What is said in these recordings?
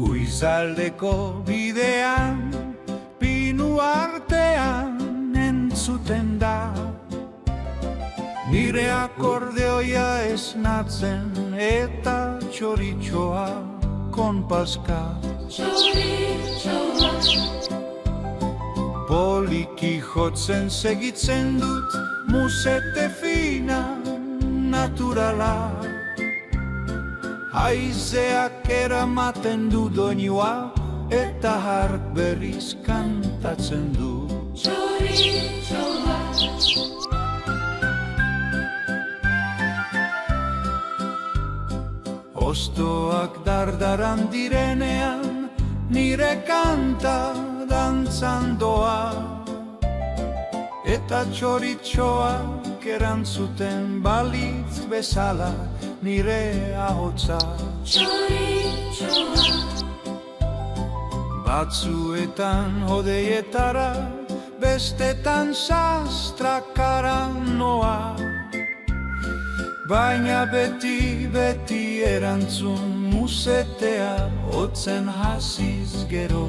Guizaldeko bidean, pinu artean entzuten da. Nire akordeoia esnatzen eta txoritxoa konpaska. Poliki jotzen segitzen dut musete fina naturala. Haizeak eramaten du doinua eta hark berriz kantatzen du. Hostoak dardaran direnean nire kanta dantzan doa. Eta txoritxoak erantzuten balitz bezala nire ahotsa. Batzuetan hodeietara, bestetan sastrakara noa. Baina beti erantzun musetea hotzen hasiz gero.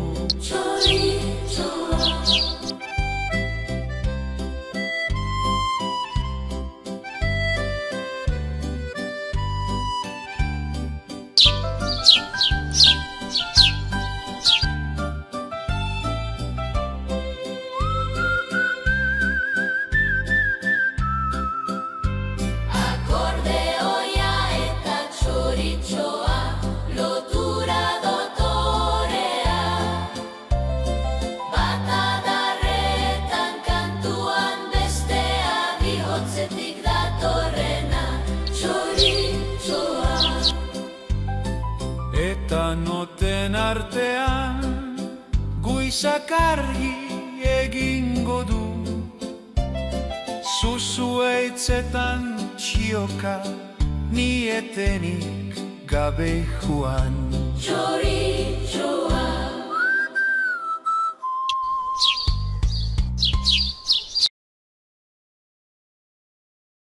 Eta noten artean guizak argi egingo du. Zuzueitzetan txioka ni etenik gabe joan. Txoritxoa